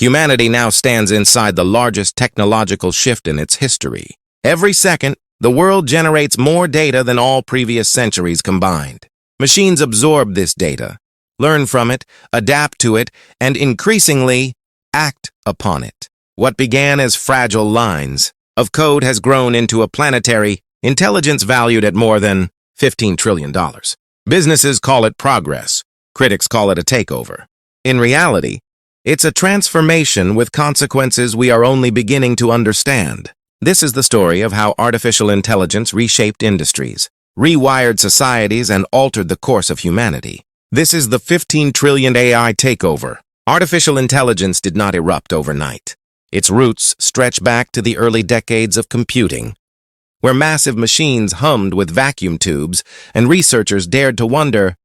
Humanity now stands inside the largest technological shift in its history. Every second, the world generates more data than all previous centuries combined. Machines absorb this data, learn from it, adapt to it, and increasingly act upon it. What began as fragile lines of code has grown into a planetary intelligence valued at more than $15 trillion. Businesses call it progress. Critics call it a takeover. In reality, it's a transformation with consequences we are only beginning to understand. This is the story of how artificial intelligence reshaped industries, rewired societies, and altered the course of humanity. This is the 15 trillion AI takeover. Artificial intelligence did not erupt overnight. Its roots stretch back to the early decades of computing, where massive machines hummed with vacuum tubes and researchers dared to wonder,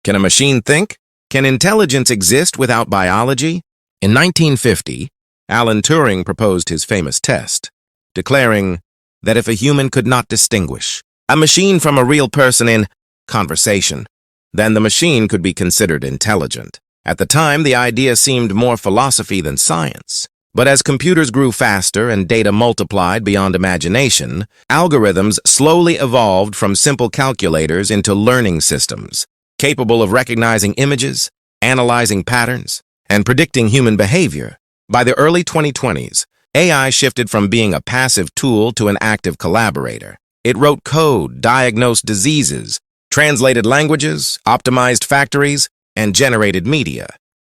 can a machine think? Can intelligence exist without biology? In 1950, Alan Turing proposed his famous test, declaring that if a human could not distinguish a machine from a real person in conversation, then the machine could be considered intelligent. At the time, the idea seemed more philosophy than science. But as computers grew faster and data multiplied beyond imagination, algorithms slowly evolved from simple calculators into learning systems, capable of recognizing images, analyzing patterns, and predicting human behavior. By the early 2020s, AI shifted from being a passive tool to an active collaborator. It wrote code, diagnosed diseases, translated languages, optimized factories, and generated media.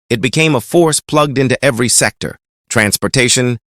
It became a force plugged into every sector: transportation,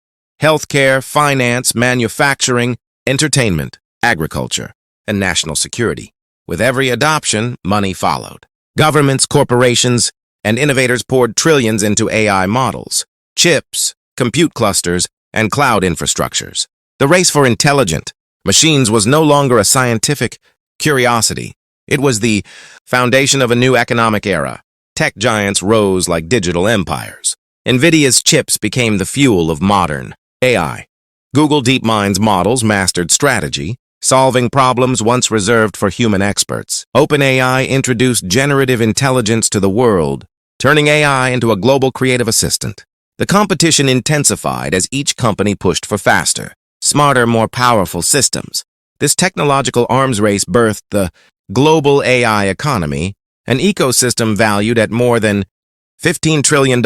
healthcare, finance, manufacturing, entertainment, agriculture, and national security. With every adoption, money followed. Governments, corporations, and innovators poured trillions into AI models, chips, compute clusters, and cloud infrastructures. The race for intelligent machines was no longer a scientific curiosity. It was the foundation of a new economic era. Tech giants rose like digital empires. NVIDIA's chips became the fuel of modern AI. Google DeepMind's models mastered strategy, solving problems once reserved for human experts. OpenAI introduced generative intelligence to the world, turning AI into a global creative assistant. The competition intensified as each company pushed for faster, smarter, more powerful systems. This technological arms race birthed the global AI economy, an ecosystem valued at more than $15 trillion.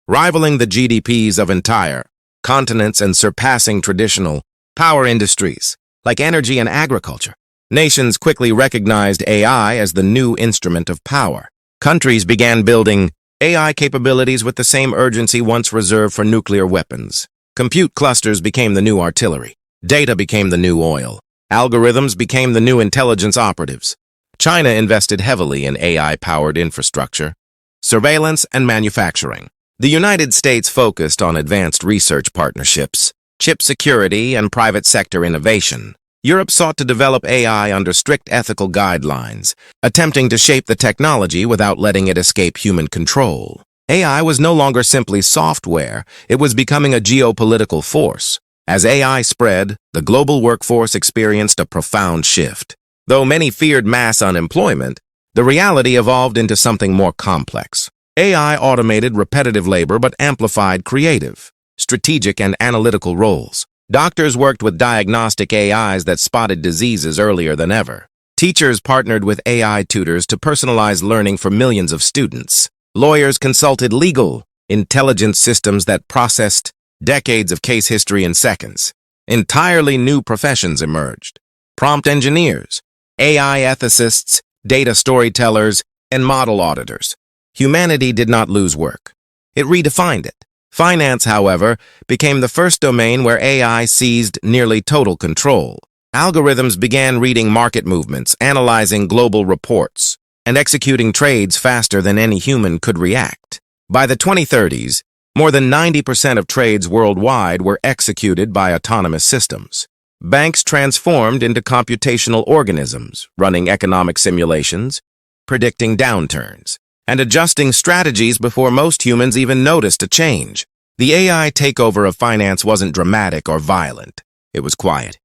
Rivaling the GDPs of entire continents and surpassing traditional power industries like energy and agriculture. Nations quickly recognized AI as the new instrument of power. Countries began building AI capabilities with the same urgency once reserved for nuclear weapons. Compute clusters became the new artillery. Data became the new oil. Algorithms became the new intelligence operatives. China invested heavily in AI-powered infrastructure, surveillance, and manufacturing. The United States focused on advanced research partnerships, chip security, and private sector innovation. Europe sought to develop AI under strict ethical guidelines, attempting to shape the technology without letting it escape human control. AI was no longer simply software, it was becoming a geopolitical force. As AI spread, the global workforce experienced a profound shift. Though many feared mass unemployment, the reality evolved into something more complex. AI automated repetitive labor but amplified creative, strategic, and analytical roles. Doctors worked with diagnostic AIs that spotted diseases earlier than ever. Teachers partnered with AI tutors to personalize learning for millions of students. Lawyers consulted legal intelligence systems that processed decades of case history in seconds. Entirely new professions emerged: prompt engineers, AI ethicists, data storytellers, and model auditors. Humanity did not lose work. It redefined it. Finance, however, became the first domain where AI seized nearly total control. Algorithms began reading market movements, analyzing global reports, and executing trades faster than any human could react. By the 2030s, more than 90% of trades worldwide were executed by autonomous systems. Banks transformed into computational organisms, running economic simulations, predicting downturns, and adjusting strategies before most humans even noticed a change. The AI takeover of finance wasn't dramatic or violent. It was quiet,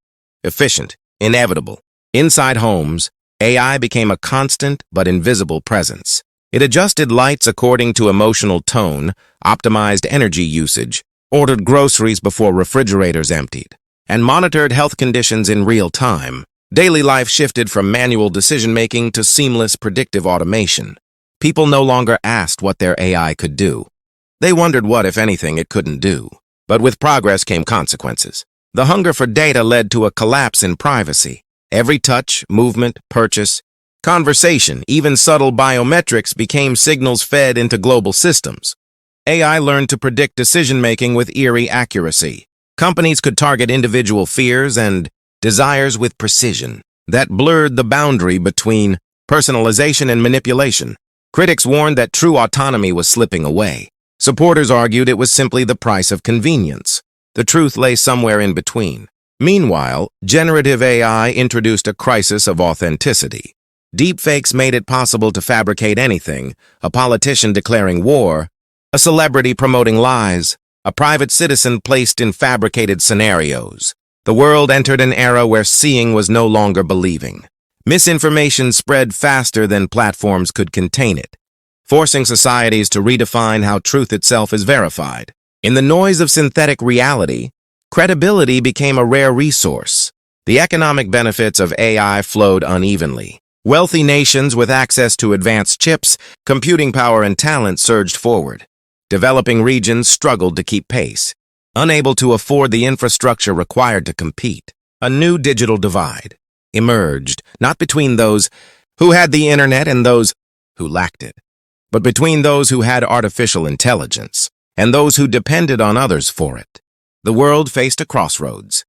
efficient, inevitable. Inside homes, AI became a constant but invisible presence. It adjusted lights according to emotional tone, optimized energy usage, ordered groceries before refrigerators emptied, and monitored health conditions in real time. Daily life shifted from manual decision-making to seamless predictive automation. People no longer asked what their AI could do. They wondered what, if anything, it couldn't do. But with progress came consequences. The hunger for data led to a collapse in privacy. Every touch, movement, purchase, conversation, even subtle biometrics became signals fed into global systems. AI learned to predict decision-making with eerie accuracy. Companies could target individual fears and desires with precision. That blurred the boundary between personalization and manipulation. Critics warned that true autonomy was slipping away. Supporters argued it was simply the price of convenience. The truth lay somewhere in between. Meanwhile, generative AI introduced a crisis of authenticity. Deepfakes made it possible to fabricate anything, a politician declaring war, a celebrity promoting lies, a private citizen placed in fabricated scenarios. The world entered an era where seeing was no longer believing. Misinformation spread faster than platforms could contain it, forcing societies to redefine how truth itself is verified. In the noise of synthetic reality, credibility became a rare resource. The economic benefits of AI flowed unevenly. Wealthy nations with access to advanced chips, computing power, and talent surged forward. Developing regions struggled to keep pace, unable to afford the infrastructure required to compete. A new digital divide emerged, not between those who had the internet and those who lacked it, but between those who had artificial intelligence and those who depended on others for it. The world faced a crossroads.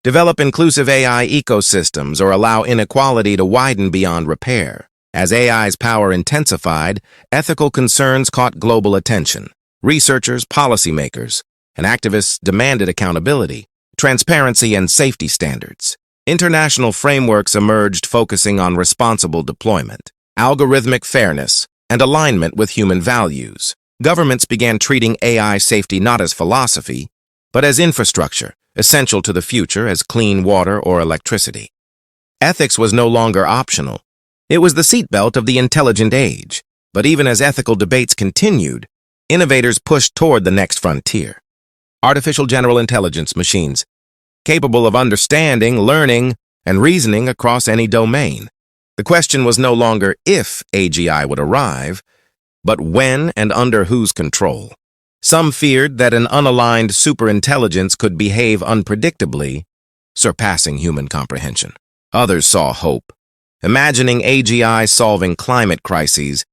Develop inclusive AI ecosystems or allow inequality to widen beyond repair. As AI's power intensified, ethical concerns caught global attention. Researchers, policymakers, and activists demanded accountability, transparency, and safety standards. International frameworks emerged focusing on responsible deployment, algorithmic fairness, and alignment with human values. Governments began treating AI safety not as philosophy, but as infrastructure, essential to the future as clean water or electricity. Ethics was no longer optional. It was the seatbelt of the intelligent age. But even as ethical debates continued, innovators pushed toward the next frontier. Artificial general intelligence machines, capable of understanding, learning, and reasoning across any domain. The question was no longer if AGI would arrive, but when and under whose control. Some feared that an unaligned superintelligence could behave unpredictably, surpassing human comprehension. Others saw hope, imagining AGI solving climate crises,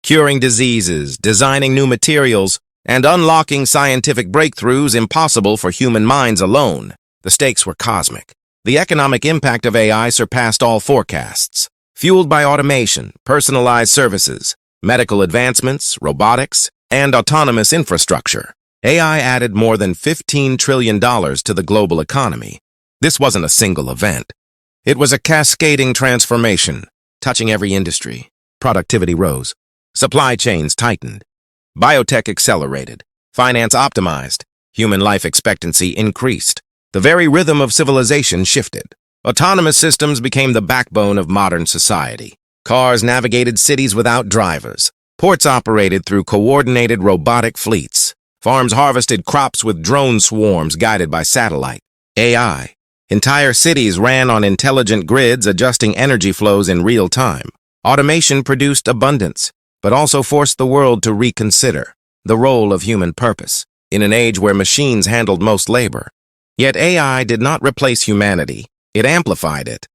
curing diseases, designing new materials, and unlocking scientific breakthroughs impossible for human minds alone. The stakes were cosmic. The economic impact of AI surpassed all forecasts. Fueled by automation, personalized services, medical advancements, robotics, and autonomous infrastructure, AI added more than $15 trillion to the global economy. This wasn't a single event. It was a cascading transformation, touching every industry. Productivity rose. Supply chains tightened. Biotech accelerated. Finance optimized. Human life expectancy increased. The very rhythm of civilization shifted. Autonomous systems became the backbone of modern society. Cars navigated cities without drivers. Ports operated through coordinated robotic fleets. Farms harvested crops with drone swarms guided by satellite. AI. Entire cities ran on intelligent grids adjusting energy flows in real time. Automation produced abundance, but also forced the world to reconsider the role of human purpose in an age where machines handled most labor. Yet AI did not replace humanity. It amplified it.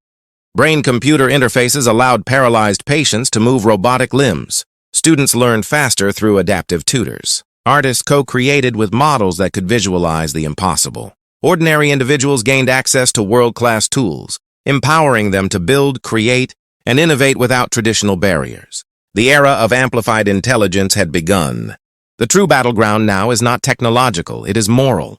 Brain-computer interfaces allowed paralyzed patients to move robotic limbs. Students learned faster through adaptive tutors. Artists co-created with models that could visualize the impossible. Ordinary individuals gained access to world-class tools, empowering them to build, create, and innovate without traditional barriers. The era of amplified intelligence had begun. The true battleground now is not technological, it is moral.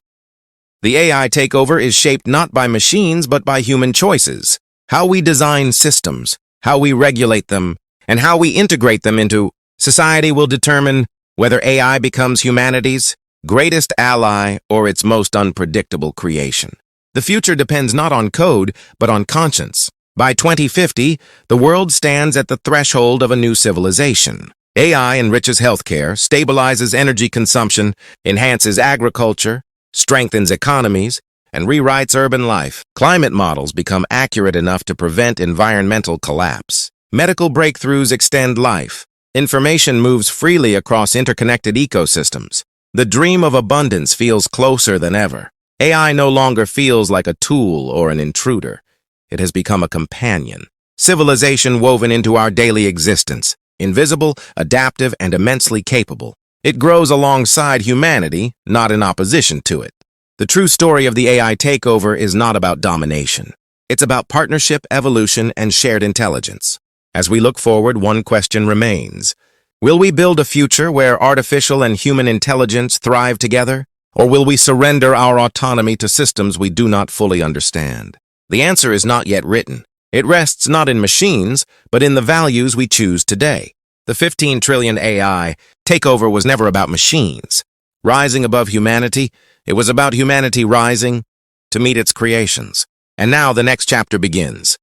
The AI takeover is shaped not by machines but by human choices. How we design systems, how we regulate them, and how we integrate them into society will determine whether AI becomes humanity's greatest ally or its most unpredictable creation. The future depends not on code, but on conscience. By 2050, the world stands at the threshold of a new civilization. AI enriches healthcare, stabilizes energy consumption, enhances agriculture, strengthens economies, and rewrites urban life. Climate models become accurate enough to prevent environmental collapse. Medical breakthroughs extend life. Information moves freely across interconnected ecosystems. The dream of abundance feels closer than ever. AI no longer feels like a tool or an intruder. It has become a companion. Civilization woven into our daily existence. Invisible, adaptive, and immensely capable. It grows alongside humanity, not in opposition to it. The true story of the AI takeover is not about domination. It's about partnership, evolution, and shared intelligence. As we look forward, one question remains. Will we build a future where artificial and human intelligence thrive together? Or will we surrender our autonomy to systems we do not fully understand? The answer is not yet written. It rests not in machines, but in the values we choose today. The 15 trillion AI takeover was never about machines. Rising above humanity, it was about humanity rising to meet its creations. And now the next chapter begins.